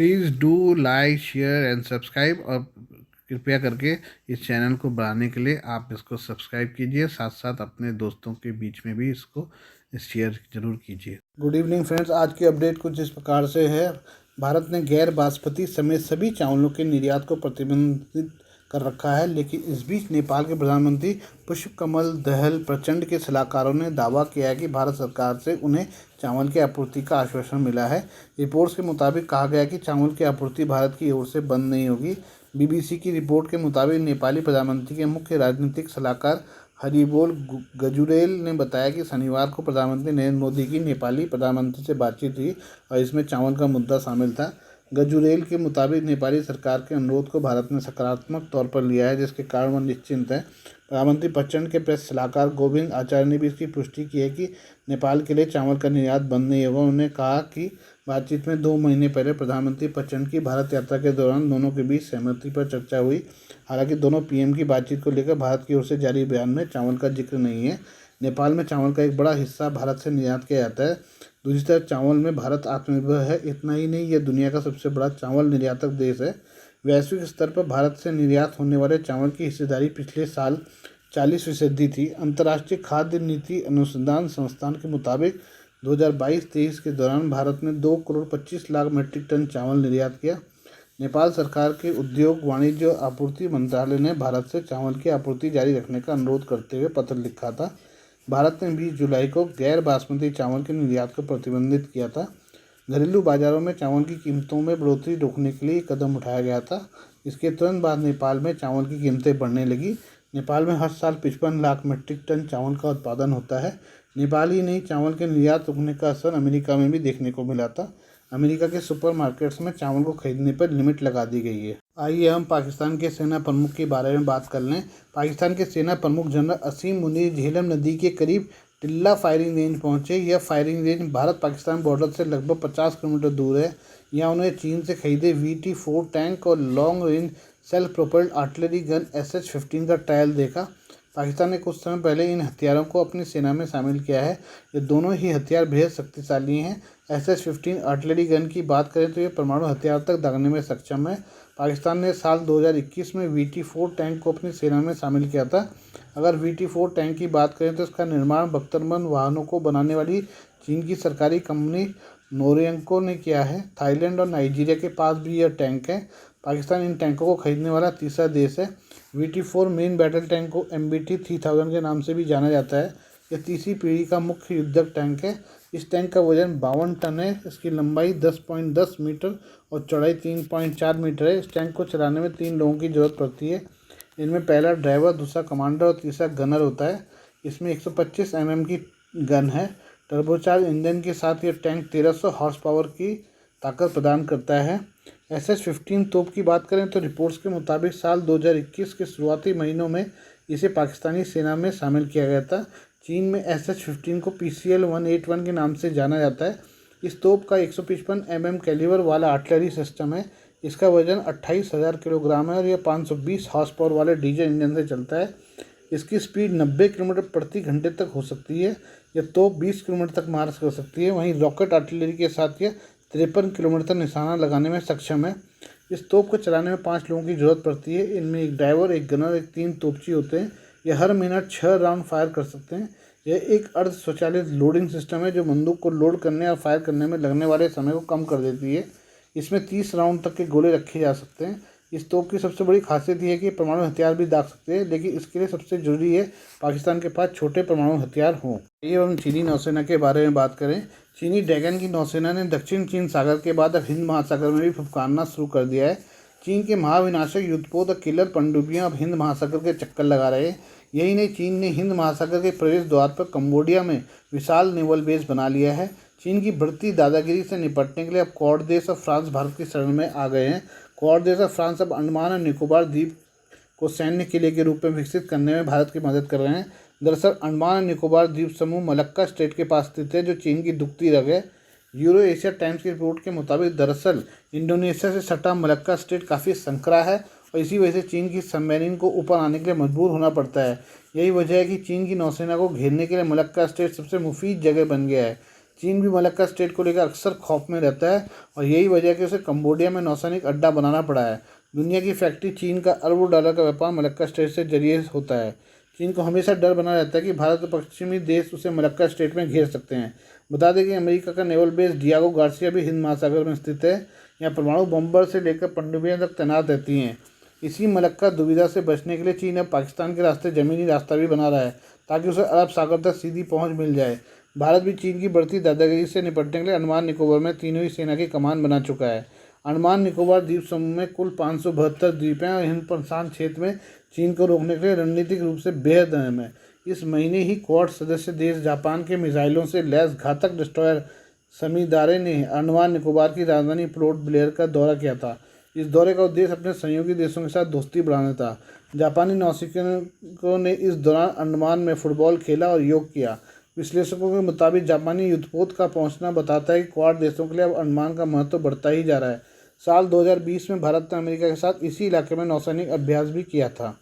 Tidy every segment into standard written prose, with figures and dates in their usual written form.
Please do like share and subscribe, और कृपया करके इस चैनल को बढ़ाने के लिए आप इसको सब्सक्राइब कीजिए, साथ साथ अपने दोस्तों के बीच में भी इसको शेयर जरूर कीजिए। गुड इवनिंग फ्रेंड्स, आज की अपडेट कुछ इस प्रकार से है। भारत ने गैर बासमती समेत सभी चावलों के निर्यात को प्रतिबंधित कर रखा है, लेकिन इस बीच नेपाल के प्रधानमंत्री पुष्पकमल दहल प्रचंड के सलाहकारों ने दावा किया है कि भारत सरकार से उन्हें चावल की आपूर्ति का आश्वासन मिला है। रिपोर्ट्स के मुताबिक कहा गया कि चावल की आपूर्ति भारत की ओर से बंद नहीं होगी। बीबीसी की रिपोर्ट के मुताबिक नेपाली प्रधानमंत्री के मुख्य राजनीतिक सलाहकार हरिबोल गजुरेल ने बताया कि शनिवार को प्रधानमंत्री नरेंद्र मोदी की नेपाली प्रधानमंत्री से बातचीत हुई और इसमें चावल का मुद्दा शामिल था। गजुरेल के मुताबिक नेपाली सरकार के अनुरोध को भारत ने सकारात्मक तौर पर लिया है, जिसके कारण वह निश्चिंत है। प्रधानमंत्री प्रचंड के प्रेस सलाहकार गोविंद आचार्य ने भी इसकी पुष्टि की है कि नेपाल के लिए चावल का निर्यात बंद नहीं होगा। उन्होंने कहा कि बातचीत में 2 महीने पहले प्रधानमंत्री प्रचंड की भारत यात्रा के दौरान दोनों के बीच सहमति पर चर्चा हुई। हालांकि दोनों पीएम की बातचीत को लेकर भारत की ओर से जारी बयान में चावल का जिक्र नहीं है। नेपाल में चावल का एक बड़ा हिस्सा भारत से निर्यात किया जाता है। दूसरी तरफ चावल में भारत आत्मनिर्भर है। इतना ही नहीं, यह दुनिया का सबसे बड़ा चावल निर्यातक देश है। वैश्विक स्तर पर भारत से निर्यात होने वाले चावल की हिस्सेदारी पिछले साल 40% थी। अंतर्राष्ट्रीय खाद्य नीति अनुसंधान संस्थान के मुताबिक 2022-23 के दौरान भारत ने 2 करोड़ 25 लाख मीट्रिक टन चावल निर्यात किया। नेपाल सरकार के उद्योग वाणिज्य और आपूर्ति मंत्रालय ने भारत से चावल की आपूर्ति जारी रखने का अनुरोध करते हुए पत्र लिखा था। भारत ने 20 जुलाई को गैर बासमती चावल के निर्यात को प्रतिबंधित किया था। घरेलू बाजारों में चावल की कीमतों में बढ़ोतरी रोकने के लिए कदम उठाया गया था। इसके तुरंत बाद नेपाल में चावल की कीमतें बढ़ने लगी। नेपाल में हर साल 55 लाख मीट्रिक टन चावल का उत्पादन होता है। नेपाल ही नहीं, चावल के निर्यात रुकने का असर अमेरिका में भी देखने को मिला था। अमेरिका के सुपरमार्केट्स में चावल को खरीदने पर लिमिट लगा दी गई है। आइए हम पाकिस्तान के सेना प्रमुख के बारे में बात कर लें। पाकिस्तान के सेना प्रमुख जनरल असीम मुनीर झेलम नदी के करीब टिल्ला फायरिंग रेंज पहुंचे। यह firing range Bharat Pakistan border से लगभग 50 किलोमीटर दूर है। यहाँ उन्हें चीन से खरीदे VT-4 टैंक और long range self propelled artillery gun SH-15 का ट्रायल देखा। पाकिस्तान ने कुछ समय पहले इन हथियारों को अपनी सेना में शामिल किया है। ये दोनों ही हथियार बेहद शक्तिशाली हैं। SH-15 आर्टिलरी गन की बात करें तो ये परमाणु हथियार तक दागने में सक्षम है। पाकिस्तान ने साल 2021 में VT-4 टैंक को अपनी सेना में शामिल किया था। अगर VT-4 टैंक की बात करें तो इसका निर्माण बख्तरबंद वाहनों को बनाने वाली चीन की सरकारी कंपनी नोरियांको ने किया है। थाईलैंड और नाइजीरिया के पास भी यह टैंक है। पाकिस्तान इन टैंकों को खरीदने वाला तीसरा देश है। VT-4 मेन बैटल टैंक को MBT 3000 के नाम से भी जाना जाता है। यह तीसरी पीढ़ी का मुख्य युद्धक टैंक है। इस टैंक का वजन 52 टन है। इसकी लंबाई 10.10 मीटर और चौड़ाई 3.4 मीटर है। इस टैंक को चलाने में 3 लोगों की ज़रूरत पड़ती है। इनमें पहला ड्राइवर, दूसरा कमांडर और तीसरा गनर होता है। इसमें 125 mm की गन है। टर्बोचार्ज इंजन के साथ यह टैंक 1300 हॉर्स पावर की ताकत प्रदान करता है। SH-15 तोप की बात करें तो रिपोर्ट्स के मुताबिक साल 2021 के शुरुआती महीनों में इसे पाकिस्तानी सेना में शामिल किया गया था। चीन में SH-15 को PCL-181 के नाम से जाना जाता है। इस तोप का 155 mm कैलिबर वाला आर्टिलरी सिस्टम है। इसका वजन 28,000 किलोग्राम है और यह 520 हॉर्स पावर वाले डीजल इंजन से चलता है। इसकी स्पीड 90 किलोमीटर प्रति घंटे तक हो सकती है। यह तोप 20 किलोमीटर तक मार कर सकती है। वहीं रॉकेट आर्टिलरी के साथ यह 53 किलोमीटर तक निशाना लगाने में सक्षम है। इस तोप को चलाने में 5 लोगों की ज़रूरत पड़ती है। इनमें एक ड्राइवर, एक गनर, एक 3 तोपची होते हैं। यह हर मिनट 6 राउंड फायर कर सकते हैं। यह एक अर्ध स्वचालित लोडिंग सिस्टम है जो बंदूक को लोड करने और फायर करने में लगने वाले समय को कम कर देती है। इसमें 30 राउंड तक के गोले रखे जा सकते हैं। इस तोप की सबसे बड़ी खासियत यह है कि परमाणु हथियार भी दाग सकते हैं, लेकिन इसके लिए सबसे जरूरी है पाकिस्तान के पास छोटे परमाणु हथियार हों। आइए हम चीनी नौसेना के बारे में बात करें। चीनी ड्रैगन की नौसेना ने दक्षिण चीन सागर के बाद अब हिंद महासागर में भी फुफकारना शुरू कर दिया है। चीन के महाविनाशक युद्धपोत और किलर पनडुब्बियां अब हिंद महासागर के चक्कर लगा रहे हैं। यही नहीं, चीन ने हिंद महासागर के प्रवेश द्वार पर कंबोडिया में विशाल नेवल बेस बना लिया है। चीन की बढ़ती दादागिरी से निपटने के लिए अब क्वाड देश और फ्रांस भारत की शरण में आ गए हैं। क्वाड देश और फ्रांस अब अंडमान और निकोबार द्वीप को सैन्य किले के रूप में विकसित करने में भारत की मदद कर रहे हैं। दरअसल अंडमान और निकोबार द्वीप समूह मलक्का स्टेट के पास स्थित है, जो चीन की दुखती रग है। यूरो एशिया टाइम्स की रिपोर्ट के मुताबिक दरअसल इंडोनेशिया से सटा मलक्का स्टेट काफ़ी संकरा है और इसी वजह से चीन की सबमरीन को ऊपर आने के लिए मजबूर होना पड़ता है। यही वजह है कि चीन की नौसेना को घेरने के लिए मलक्का स्टेट सबसे मुफीद जगह बन गया है। चीन भी मलक्का स्टेट को लेकर अक्सर खौफ में रहता है और यही वजह है कि उसे कंबोडिया में नौसैनिक अड्डा बनाना पड़ा है। दुनिया की फैक्ट्री चीन का अरबों डॉलर का व्यापार मलक्का स्टेट से जरिए होता है। चीन को हमेशा डर बना रहता है कि भारत और पश्चिमी देश उसे मलक्का स्टेट में घेर सकते हैं। बता दें कि अमेरिका का नेवल बेस डियागो गार्सिया भी हिंद महासागर में स्थित है। यहाँ परमाणु बम्बर से लेकर पनडुब्बियां तक तैनात रहती हैं। इसी मलक्का दुविधा से बचने के लिए चीन अब पाकिस्तान के रास्ते ज़मीनी रास्ता भी बना रहा है ताकि उसे अरब सागर तक सीधी पहुंच मिल जाए। भारत भी चीन की बढ़ती दादागिरी से निपटने के लिए अंडमान निकोबार में तीनों ही सेना की कमान बना चुका है। अंडमान निकोबार द्वीप समूह में कुल 572 द्वीप हैं और हिंद प्रशांत क्षेत्र में चीन को रोकने के लिए रणनीतिक रूप से बेहद अहम है। इस महीने ही क्वाड सदस्य देश जापान के मिसाइलों से लैस घातक डिस्ट्रॉयर समीदारे ने अंडमान निकोबार की राजधानी पोर्ट ब्लेयर का दौरा किया था। इस दौरे का उद्देश्य अपने सहयोगी देशों के साथ दोस्ती बढ़ाना था। जापानी नौसैनिकों ने इस दौरान अंडमान में फुटबॉल खेला और योग किया। विश्लेषकों के मुताबिक जापानी युद्धपोत का पहुंचना बताता है कि क्वाड देशों के लिए अब अंडमान का महत्व बढ़ता ही जा रहा है। साल 2020 में भारत ने अमेरिका के साथ इसी इलाके में नौसैनिक अभ्यास भी किया था।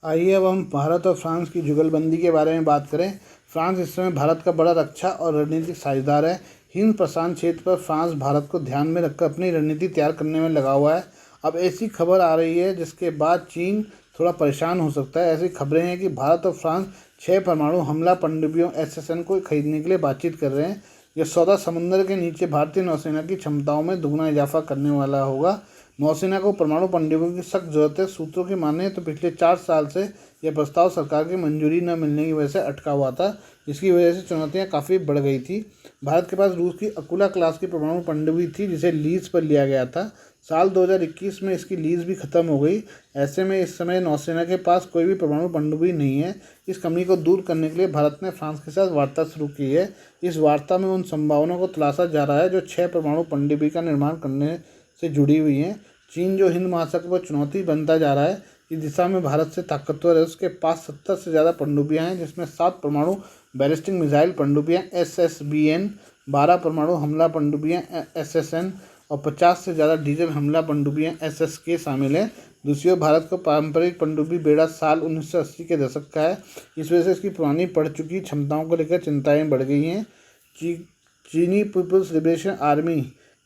आइए अब हम भारत और फ्रांस की जुगलबंदी के बारे में बात करें। फ्रांस इस समय भारत का बड़ा रक्षा और रणनीतिक साझेदार है। हिंद प्रशांत क्षेत्र पर फ्रांस भारत को ध्यान में रखकर अपनी रणनीति तैयार करने में लगा हुआ है। अब ऐसी खबर आ रही है जिसके बाद चीन थोड़ा परेशान हो सकता है। ऐसी खबरें हैं कि भारत और फ्रांस 6 परमाणु हमला पनडुब्बियों SSN को खरीदने के लिए बातचीत कर रहे हैं। यह सौदा समुद्र के नीचे भारतीय नौसेना की क्षमताओं में दुगना इजाफा करने वाला होगा। नौसेना को परमाणु पनडुब्बियों की सख्त जरूरत है। सूत्रों की माने तो पिछले 4 साल से यह प्रस्ताव सरकार की मंजूरी न मिलने की वजह से अटका हुआ था, जिसकी वजह से चुनौतियां काफ़ी बढ़ गई थी। भारत के पास रूस की अकुला क्लास की परमाणु पनडुब्बी थी जिसे लीज पर लिया गया था। साल 2021 में इसकी लीज भी खत्म हो गई। ऐसे में इस समय नौसेना के पास कोई भी परमाणु पनडुब्बी नहीं है। इस कमी को दूर करने के लिए भारत ने फ्रांस के साथ वार्ता शुरू की है। इस वार्ता में उन संभावनाओं को तलाशा जा रहा है जो 6 परमाणु पनडुब्बी का निर्माण करने से जुड़ी हुई हैं। चीन जो हिंद महासागर पर चुनौती बनता जा रहा है, इस दिशा में भारत से ताकतवर है। उसके पास 70 से ज़्यादा पनडुब्बियां हैं, जिसमें 7 परमाणु बैलिस्टिक मिसाइल पनडुब्बियां SSBN, 12 परमाणु हमला पनडुब्बियां SSN और 50 से ज़्यादा डीजल हमला पनडुब्बियां SSK शामिल हैं। दूसरी ओर भारत को पारंपरिक पनडुब्बी बेड़ा साल 1980 के दशक का है। इस वजह से इसकी पुरानी पड़ चुकी क्षमताओं को लेकर चिंताएं बढ़ गई हैं। चीनी पीपुल्स लिबरेशन आर्मी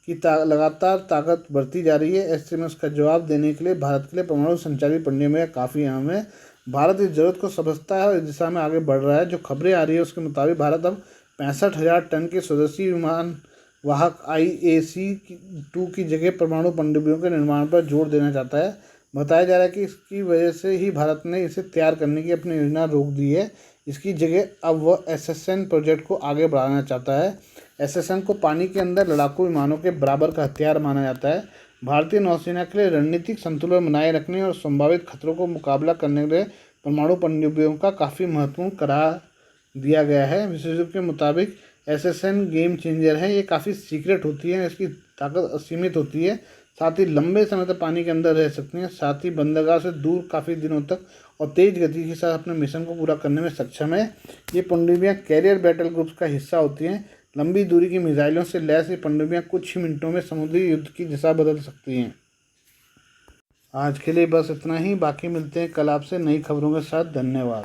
की लगातार ताकत बढ़ती जा रही है। ऐसे में उसका जवाब देने के लिए भारत के लिए परमाणु संचालित पनडुब्बियां काफ़ी अहम है। भारत इस जरूरत को समझता है और इस दिशा में आगे बढ़ रहा है। जो खबरें आ रही है उसके मुताबिक भारत अब 65,000 टन के स्वदेशी विमान वाहक IAC-2 की जगह परमाणु पनडुब्बियों के निर्माण पर जोर देना चाहता है। बताया जा रहा है कि इसकी वजह से ही भारत ने इसे तैयार करने की अपनी योजना रोक दी है। इसकी जगह अब वह SSN प्रोजेक्ट को आगे बढ़ाना चाहता है। SSN को पानी के अंदर लड़ाकू विमानों के बराबर का हथियार माना जाता है। भारतीय नौसेना के लिए रणनीतिक संतुलन बनाए रखने और संभावित खतरों को मुकाबला करने के लिए परमाणु पनडुब्बियों का काफ़ी महत्वपूर्ण करार दिया गया है। विशेषज्ञों के मुताबिक SSN गेम चेंजर है। ये काफ़ी सीक्रेट होती है, इसकी ताकत असीमित होती है, साथ ही लंबे समय तक पानी के अंदर रह सकती हैं, साथ ही बंदरगाह से दूर काफ़ी दिनों तक और तेज़ गति के साथ अपने मिशन को पूरा करने में सक्षम है। ये पनडुब्बियाँ कैरियर बैटल ग्रुप्स का हिस्सा होती हैं। लंबी दूरी की मिसाइलों से लैस ये पनडुब्बियाँ कुछ ही मिनटों में समुद्री युद्ध की दिशा बदल सकती हैं। आज के लिए बस इतना ही। बाकी मिलते हैं कल आपसे नई खबरों के साथ। धन्यवाद।